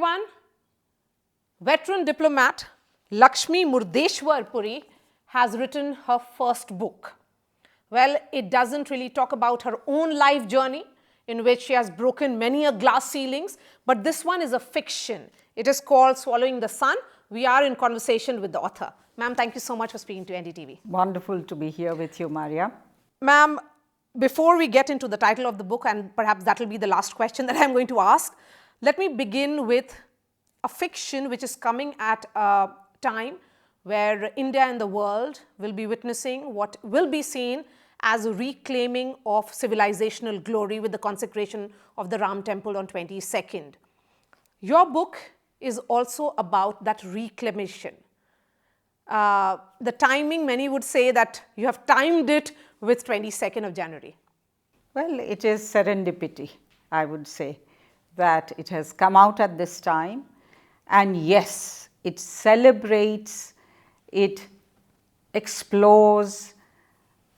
everyone. Veteran diplomat Lakshmi Puri has written her first book. Well, it doesn't really talk about her own life journey in which she has broken many a glass ceilings, but this one is a fiction. It is called Swallowing the Sun. We are in conversation with the author. Ma'am, thank you so much for speaking to NDTV. Wonderful to be here with you, Maria. Ma'am, before we get into the title of the book, and perhaps that will be the last question that I'm going to ask, let me begin with a fiction which is coming at a time where India and the world will be witnessing what will be seen as a reclaiming of civilizational glory with the consecration of the Ram Temple on 22nd. Your book is also about that reclamation. The timing, many would say that you have timed it with 22nd of January. Well, it is serendipity, I would say, that it has come out at this time. And yes, it celebrates, it explores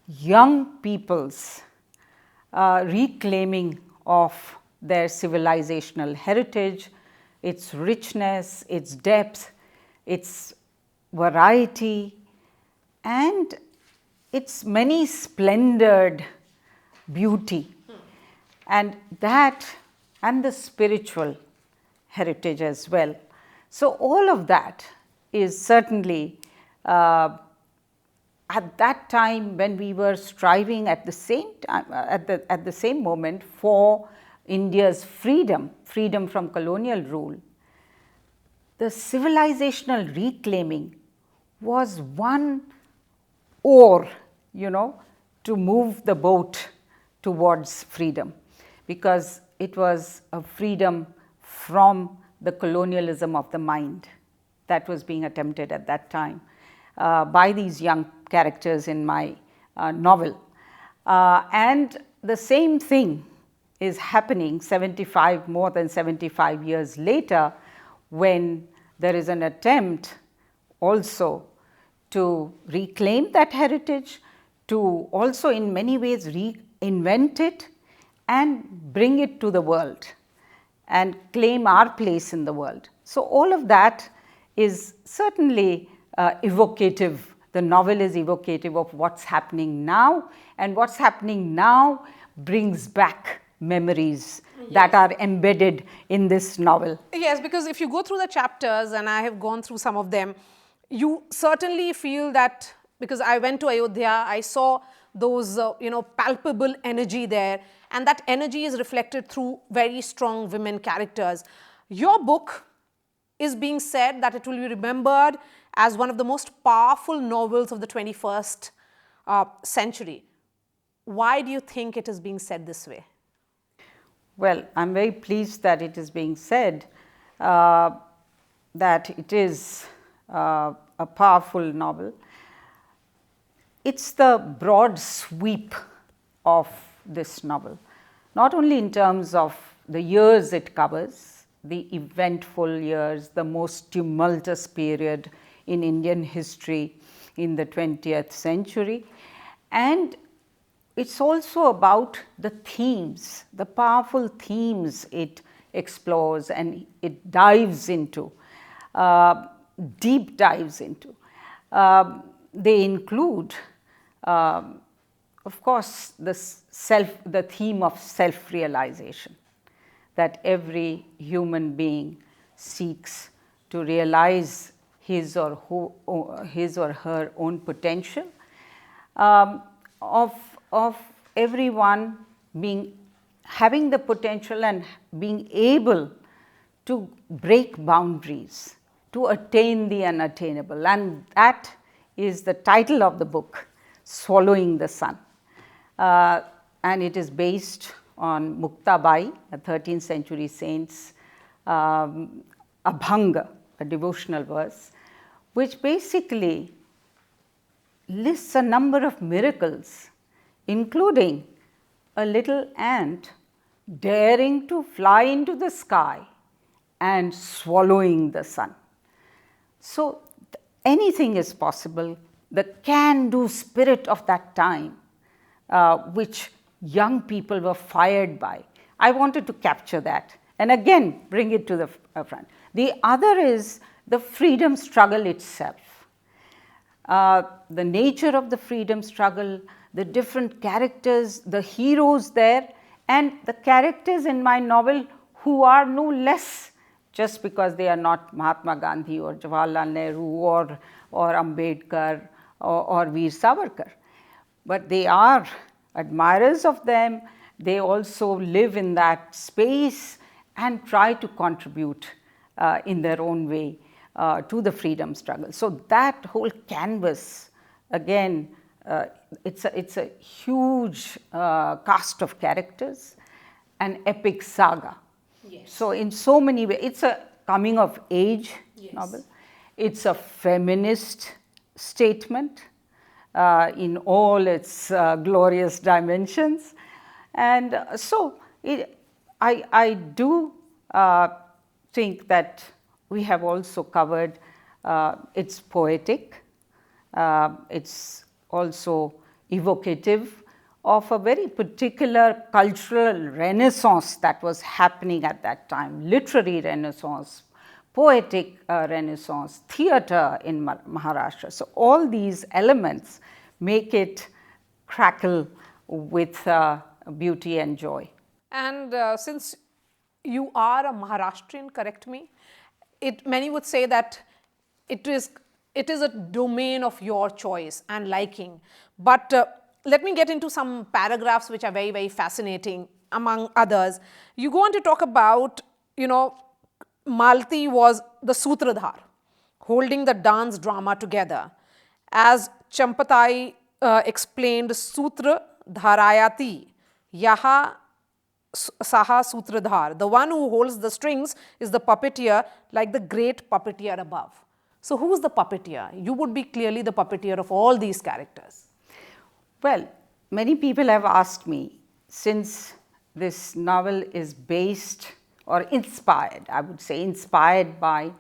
young people's reclaiming of their civilizational heritage, its richness, its depth, its variety, and its many splendored beauty, and that and the spiritual heritage as well. So all of that is certainly at that time when we were striving at the same time, at the same moment for India's freedom from colonial rule. The civilizational reclaiming was one oar, to move the boat towards freedom, because it was a freedom from the colonialism of the mind that was being attempted at that time by these young characters in my novel. And the same thing is happening more than 75 years later, when there is an attempt also to reclaim that heritage, to also in many ways reinvent it and bring it to the world and claim our place in the world. So all of that is certainly evocative. The novel is evocative of what's happening now, and what's happening now brings back memories that are embedded in this novel. Yes, because if you go through the chapters, and I have gone through some of them, you certainly feel that, because I went to Ayodhya, I saw those palpable energy there, and that energy is reflected through very strong women characters. Your book is being said that it will be remembered as one of the most powerful novels of the 21st century. Why do you think it is being said this way? Well, I'm very pleased that it is being said that it is a powerful novel. It's the broad sweep of this novel, not only in terms of the years it covers, the eventful years, the most tumultuous period in Indian history in the 20th century, and it's also about the themes, the powerful themes it explores and it dives into, deep dives into. They include, of course, the theme of self-realization, that every human being seeks to realize his or her own potential, of everyone having the potential and being able to break boundaries, to attain the unattainable. And that is the title of the book, Swallowing the Sun. And it is based on Muktabai, a 13th century saint's Abhanga, a devotional verse, which basically lists a number of miracles, including a little ant daring to fly into the sky and swallowing the sun. So anything is possible. The can-do spirit of that time, which young people were fired by, I wanted to capture that and again bring it to the front. The other is the freedom struggle itself. The nature of the freedom struggle, the different characters, the heroes there, and the characters in my novel who are no less just because they are not Mahatma Gandhi or Jawaharlal Nehru or Ambedkar or Veer Savarkar, but they are admirers of them. They also live in that space and try to contribute in their own way to the freedom struggle. So that whole canvas, again, it's a huge cast of characters, an epic saga. Yes. So in so many ways, it's a coming of age Yes. novel. It's a feminist statement in all its glorious dimensions. And so I do think that we have also covered it's poetic, it's also evocative of a very particular cultural renaissance that was happening at that time, literary renaissance, poetic renaissance, theatre in Maharashtra. So all these elements make it crackle with beauty and joy. And since you are a Maharashtrian, correct me, many would say that it is a domain of your choice and liking. But let me get into some paragraphs which are very, very fascinating. Among others, you go on to talk about, Malti was the Sutradhar, holding the dance drama together. As Champatai explained, Sutra Dharayati, Yaha Saha Sutradhar. The one who holds the strings is the puppeteer, like the great puppeteer above. So who's the puppeteer? You would be clearly the puppeteer of all these characters. Well, many people have asked me, since this novel is based or inspired, I would say inspired by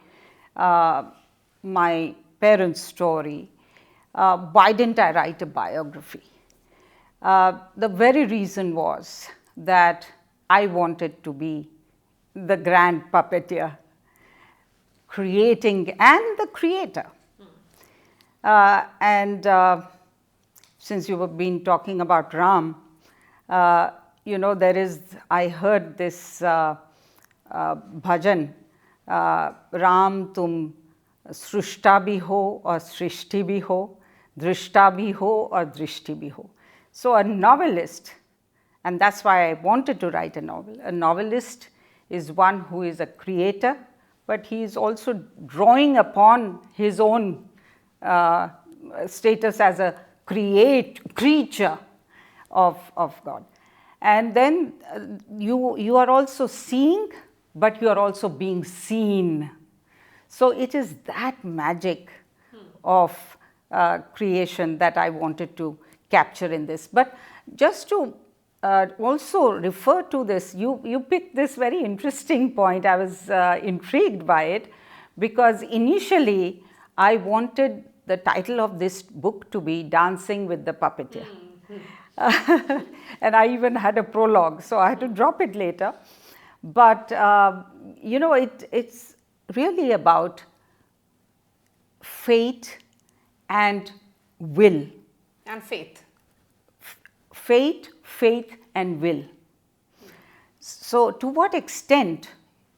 my parents' story, why didn't I write a biography? The very reason was that I wanted to be the grand puppeteer, creating and the creator. Since you have been talking about Ram, there is, I heard this bhajan, Ram tum srushta bhi ho or srishti bhi ho, drishta bhi ho or drishti bhi ho. So a novelist, and that's why I wanted to write a novel. A novelist is one who is a creator, but he is also drawing upon his own status as a creature of God. And then you are also seeing, but you are also being seen. So it is that magic of creation that I wanted to capture in this. But just to also refer to this, you picked this very interesting point. I was intrigued by it because initially I wanted the title of this book to be Dancing with the Puppeteer. And I even had a prologue, so I had to drop it later. But it's really about fate and will. And faith. Fate, faith and will. So to what extent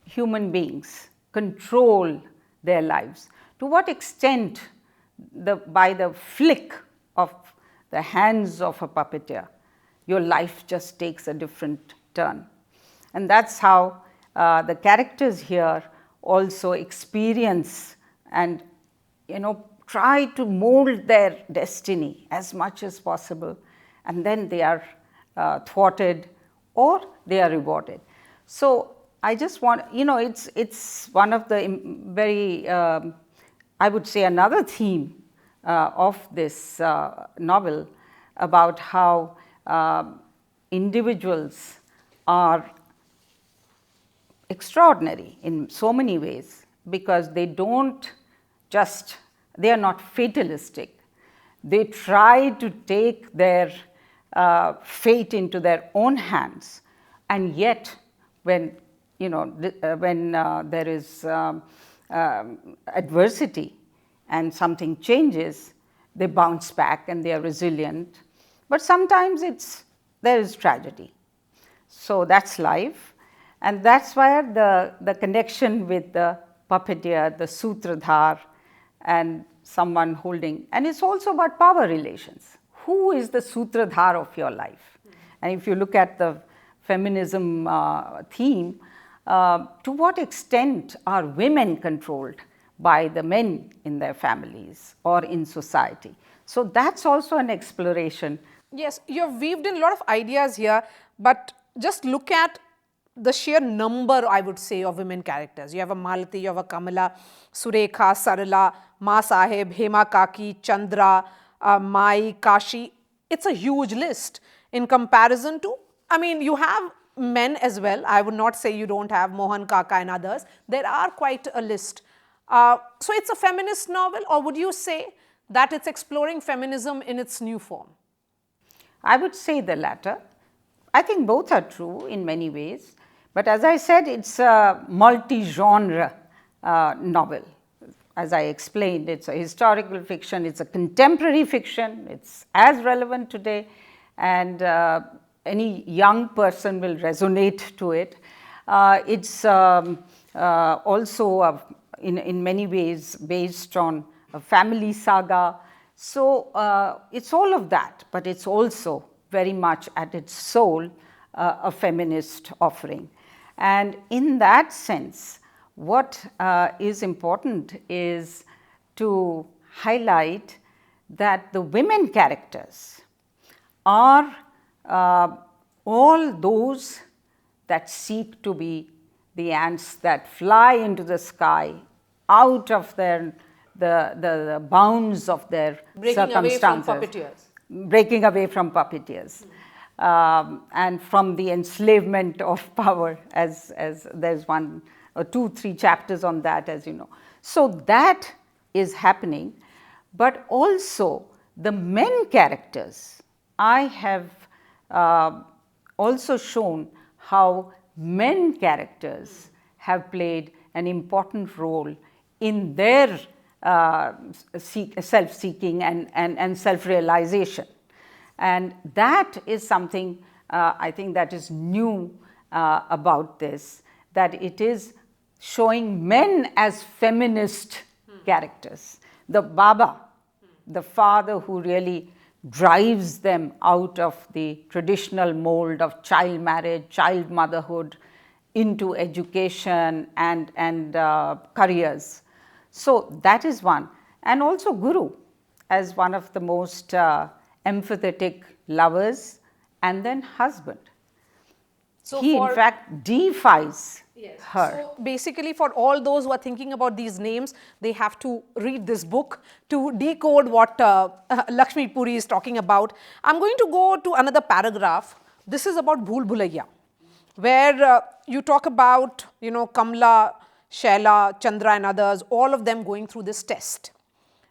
human beings control their lives? To what extent by the flick of the hands of a puppeteer, your life just takes a different turn. And that's how the characters here also experience and try to mold their destiny as much as possible, and then they are thwarted or they are rewarded. So I just want, it's one of the very, I would say another theme of this novel about how individuals are extraordinary in so many ways because they are not fatalistic. They try to take their fate into their own hands, and yet when when there is adversity and something changes, they bounce back and they are resilient. But sometimes there is tragedy. So that's life, and that's where the connection with the puppeteer, the sutradhar, and someone holding, and it's also about power relations. Who is the sutradhar of your life? And if you look at the feminism theme, to what extent are women controlled by the men in their families or in society? So that's also an exploration. Yes, you've weaved in a lot of ideas here, but just look at the sheer number, I would say, of women characters. You have a Malati, you have a Kamala, Surekha, Sarala, Ma Sahib, Hema Kaki, Chandra, Mai, Kashi. It's a huge list in comparison to, I mean, you have men as well. I would not say you don't have Mohan Kaka and others. There are quite a list. So it's a feminist novel, or would you say that it's exploring feminism in its new form? I would say the latter. I think both are true in many ways. But as I said, it's a multi-genre novel. As I explained, it's a historical fiction, it's a contemporary fiction, it's as relevant today, and any young person will resonate to it. It's also in many ways based on a family saga. So it's all of that, but it's also very much at its soul a feminist offering. And in that sense, what is important is to highlight that the women characters are all those that seek to be the ants that fly into the sky out of the bounds of their circumstances. Breaking away from puppeteers. And from the enslavement of power, as there's 1 or 2, 3 chapters on that, as you know. So that is happening, but also the men characters. I have also shown how men characters have played an important role in their self-seeking and self-realization. And that is something I think that is new about this, that it is showing men as feminist characters. The Baba, the father who really drives them out of the traditional mold of child marriage, child motherhood, into education and careers. So that is one. And also Guru as one of the most empathetic lovers, and then husband. So he in fact deifies her. So basically, for all those who are thinking about these names, they have to read this book to decode what Lakshmi Puri is talking about. I'm going to go to another paragraph. This is about Bhool Bhulaiya, where you talk about, Kamla, Shaila, Chandra and others, all of them going through this test.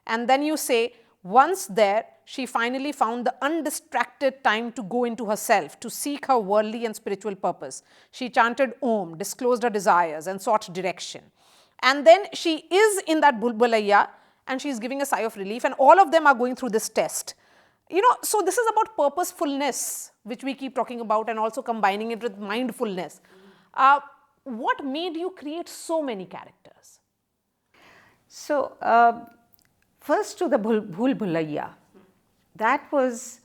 And then you say, once there, she finally found the undistracted time to go into herself, to seek her worldly and spiritual purpose. She chanted Om, disclosed her desires and sought direction. And then she is in that Bhool Bhulaiya and she's giving a sigh of relief, and all of them are going through this test. So this is about purposefulness, which we keep talking about, and also combining it with mindfulness. What made you create so many characters? So, first to the Bhool Bhulaiya. That was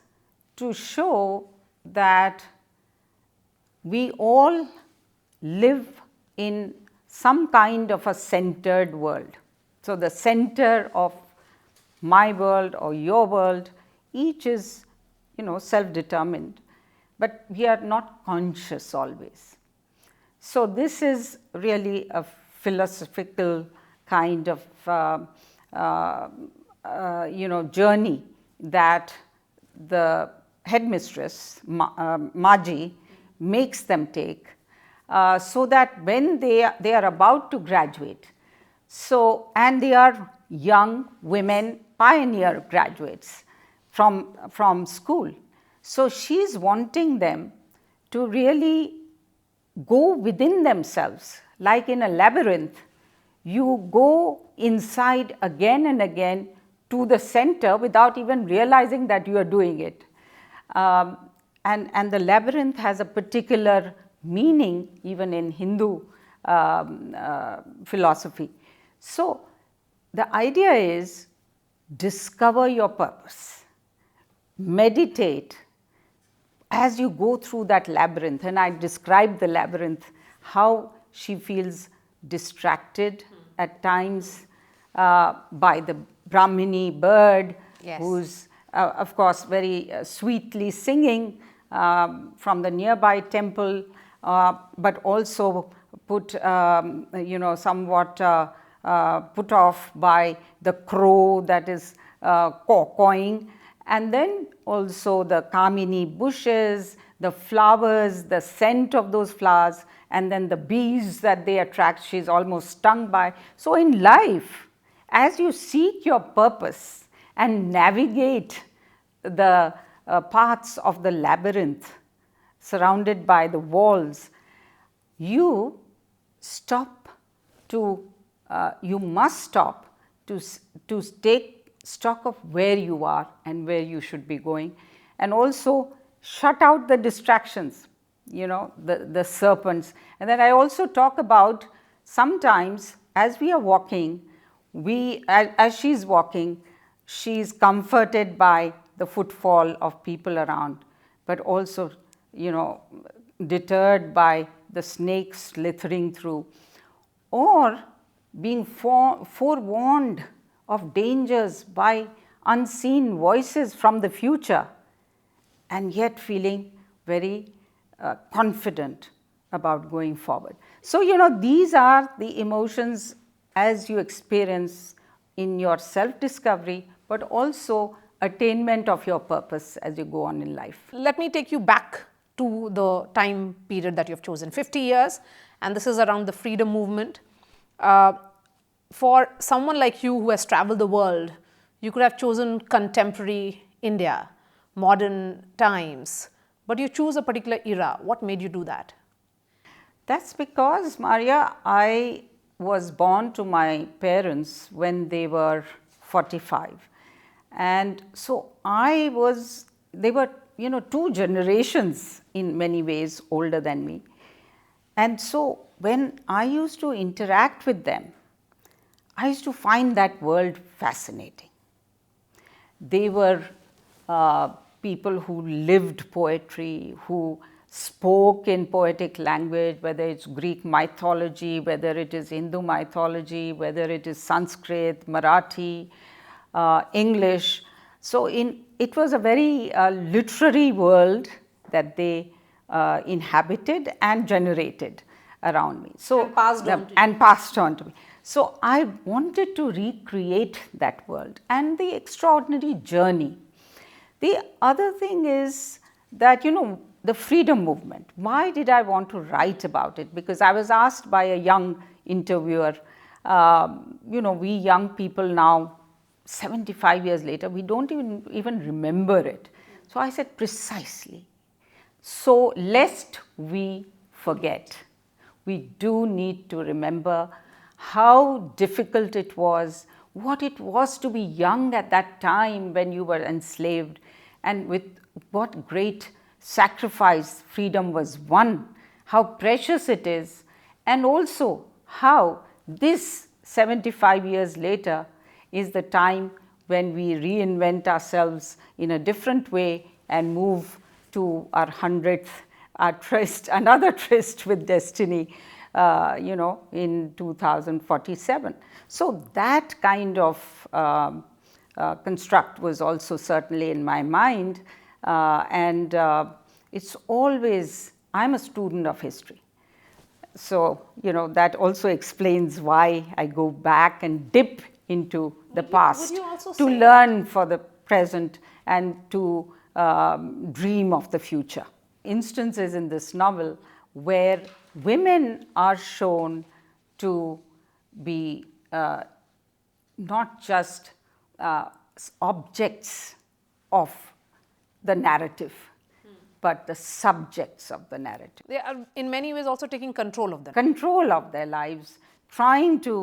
to show that we all live in some kind of a centered world. So the center of my world or your world, each is, self-determined, but we are not conscious always. So this is really a philosophical kind of, journey that the headmistress, Maji, makes them take, so that when they are about to graduate, and they are young women, pioneer graduates from school. So she's wanting them to really go within themselves, like in a labyrinth. You go inside again and again to the center without even realizing that you are doing it. And the labyrinth has a particular meaning even in Hindu philosophy. So the idea is discover your purpose, meditate as you go through that labyrinth. And I described the labyrinth, how she feels distracted at times by the Brahmini bird, Yes. who's of course very sweetly singing from the nearby temple, but also put somewhat put off by the crow that is cawing, and then also the Kamini bushes, the flowers, the scent of those flowers, and then the bees that they attract, she's almost stung by. So in life, as you seek your purpose and navigate the paths of the labyrinth surrounded by the walls, you must stop to take stock of where you are and where you should be going, and also shut out the distractions, the serpents. And then I also talk about sometimes as we are walking, as she's walking, she's comforted by the footfall of people around, but also, deterred by the snakes slithering through, or being forewarned of dangers by unseen voices from the future, and yet feeling very confident about going forward. So, these are the emotions as you experience in your self-discovery, but also attainment of your purpose as you go on in life. Let me take you back to the time period that you've chosen, 50 years, and this is around the freedom movement. For someone like you who has traveled the world, you could have chosen contemporary India, modern times, but you choose a particular era. What made you do that? That's because, Maria, I was born to my parents when they were 45. And so they were, 2 generations in many ways older than me. And so when I used to interact with them, I used to find that world fascinating. They were people who lived poetry, who spoke in poetic language, whether it's Greek mythology, whether it is Hindu mythology, whether it is Sanskrit, Marathi, English. So it was a very literary world that they inhabited and generated around me. So passed on to me. So I wanted to recreate that world and the extraordinary journey. The other thing is that, the freedom movement. Why did I want to write about it? Because I was asked by a young interviewer, we young people now, 75 years later, we don't even remember it. So I said, precisely. So lest we forget, we do need to remember how difficult it was, what it was to be young at that time when you were enslaved, and with what great sacrifice freedom was won, how precious it is, and also how this 75 years later is the time when we reinvent ourselves in a different way and move to our 100th tryst, another tryst with destiny, in 2047. So that kind of construct was also certainly in my mind, and it's always, I'm a student of history. So, that also explains why I go back and dip into the past to learn for the present and to dream of the future. Instances in this novel where women are shown to be not just objects of the narrative, but the subjects of the narrative. They are in many ways also taking control of them. Control of their lives, trying to,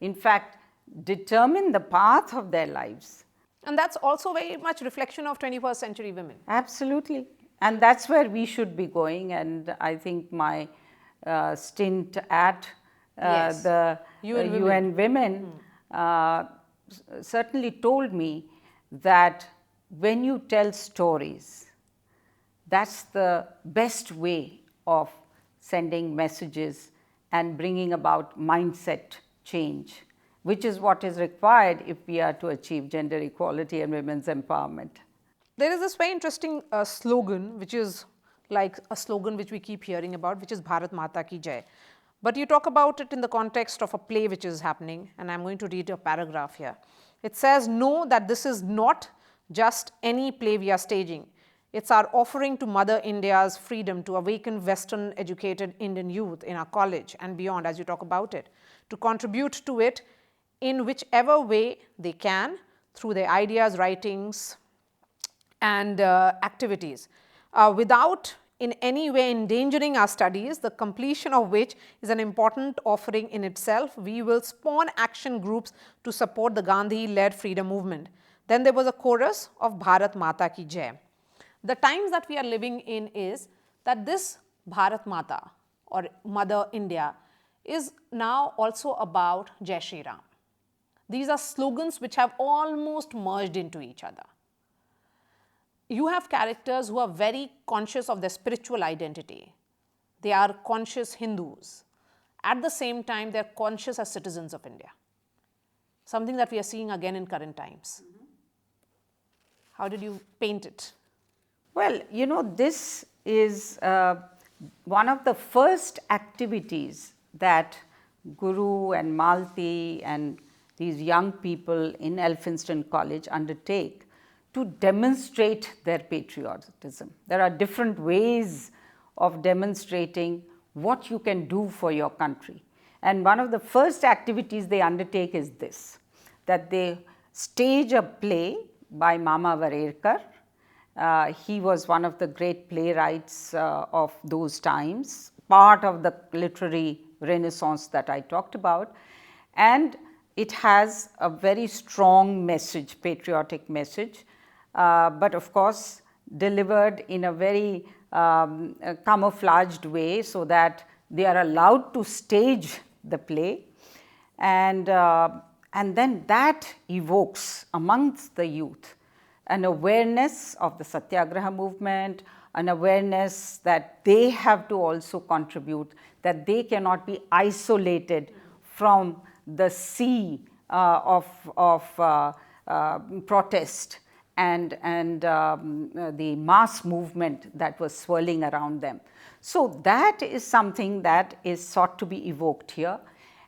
in fact, determine the path of their lives. And that's also very much reflection of 21st century women. Absolutely. And that's where we should be going. And I think my stint at Yes. the UN Women certainly told me that when you tell stories, that's the best way of sending messages and bringing about mindset change, which is what is required if we are to achieve gender equality and women's empowerment. There is this very interesting slogan, which is like a slogan which we keep hearing about, which is Bharat Mata Ki Jai. But you talk about it in the context of a play which is happening, and I'm going to read a paragraph here. It says, "Know that this is not just any play we are staging. It's our offering to Mother India's freedom to awaken Western educated Indian youth in our college and beyond," as you talk about it, "to contribute to it in whichever way they can through their ideas, writings, and activities, without in any way endangering our studies, the completion of which is an important offering in itself. We will spawn action groups to support the Gandhi-led freedom movement." Then there was a chorus of Bharat Mata Ki Jai. The times that we are living in is that this Bharat Mata or Mother India is now also about Jai Shri Ram. These are slogans which have almost merged into each other. You have characters who are very conscious of their spiritual identity. They are conscious Hindus. At the same time, they are conscious as citizens of India. Something that we are seeing again in current times. How did you paint it? Well, you know, this is one of the first activities that Guru and Malti and these young people in Elphinstone College undertake to demonstrate their patriotism. There are different ways of demonstrating what you can do for your country. And one of the first activities they undertake is this, that they stage a play by Mama Varerkar. He was one of the great playwrights of those times, part of the literary renaissance that I talked about. And it has a very strong message, patriotic message, but of course delivered in a very camouflaged way so that they are allowed to stage the play. And then that evokes amongst the youth an awareness of the Satyagraha movement, an awareness that they have to also contribute, that they cannot be isolated from the sea of protest and the mass movement that was swirling around them. So that is something that is sought to be evoked here.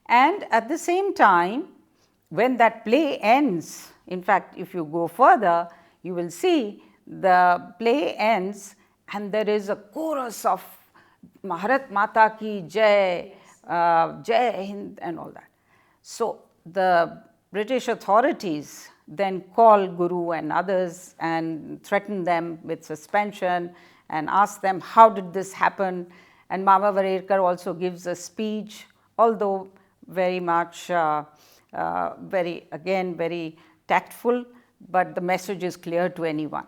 And at the same time, when that play ends, in fact, if you go further, you will see the play ends and there is a chorus of Bharat Mata Ki Jai, Jai Hind and all that. So the British authorities then call Guru and others and threaten them with suspension and ask them, how did this happen? And Mama Varerkar also gives a speech, although very much, very tactful, but the message is clear to anyone.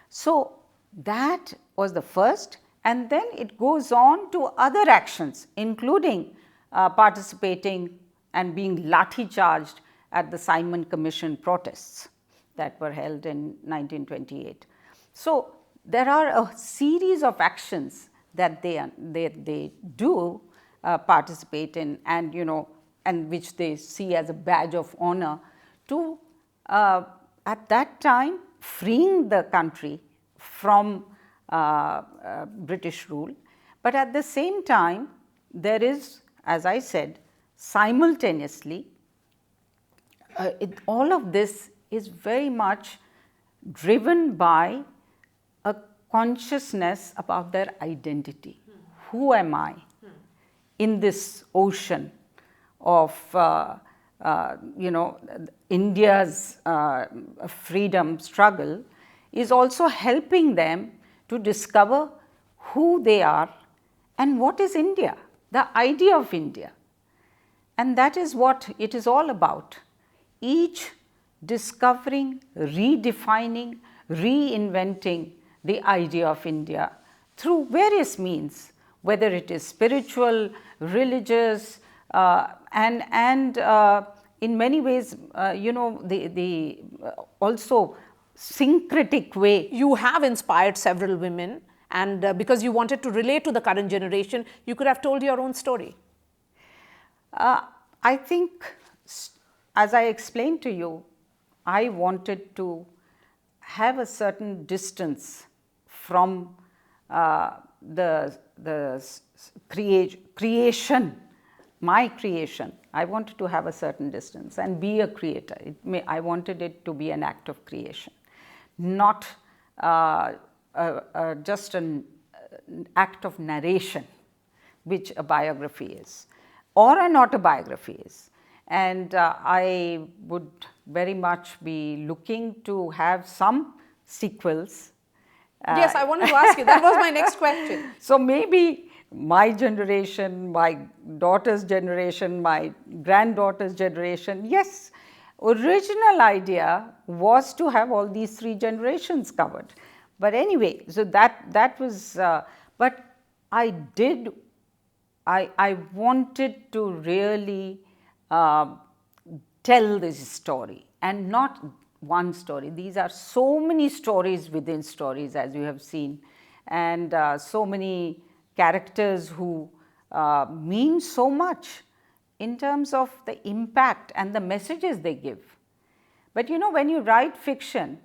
So that was the first, and then it goes on to other actions, including participating and being lathi charged at the Simon Commission protests that were held in 1928. So there are a series of actions that they do participate in, and and which they see as a badge of honor to at that time freeing the country from British rule. But at the same time, there is, as I said, simultaneously all of this is very much driven by a consciousness about their identity. Who am I in this ocean of India's freedom struggle is also helping them to discover who they are and what is India, the idea of India. And that is what it is all about. Each discovering, redefining, reinventing the idea of India through various means, whether it is spiritual, religious, and in many ways, the also syncretic way. You have inspired several women, and because you wanted to relate to the current generation, you could have told your own story. I think, as I explained to you, I wanted to have a certain distance from the creation, my creation. I wanted to have a certain distance and be a creator. I wanted it to be an act of creation, not just an act of narration, which a biography is, or an autobiography is. And I would very much be looking to have some sequels. Yes, I wanted to ask you, that was my next question. So maybe my generation, my daughter's generation, my granddaughter's generation, yes, original idea was to have all these 3 generations covered. But anyway, so that was, but I wanted to really tell this story, and not one story. These are so many stories within stories, as you have seen, and so many characters who mean so much in terms of the impact and the messages they give. But when you write fiction,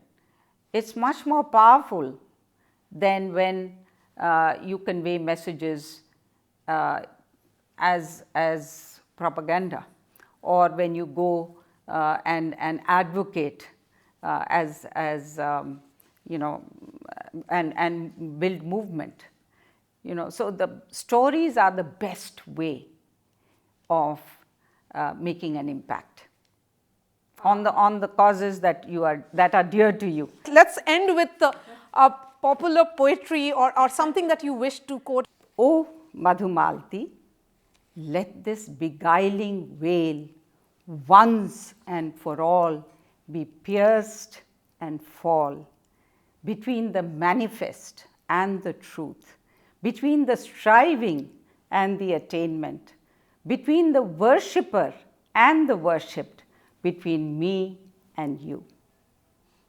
it's much more powerful than when you convey messages as propaganda, or when you go and advocate and build movement. So the stories are the best way of making an impact on the causes that are dear to you. Let's end with popular poetry or something that you wish to quote. O Madhumalati, let this beguiling veil once and for all be pierced and fall between the manifest and the truth, between the striving and the attainment, between the worshipper and the worshipped, between me and you.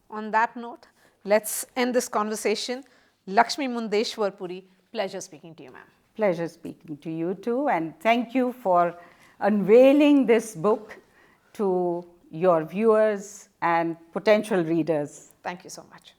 On that note, let's end this conversation. Lakshmi Puri, pleasure speaking to you, ma'am. Pleasure speaking to you too, and thank you for unveiling this book to your viewers and potential readers. Thank you so much.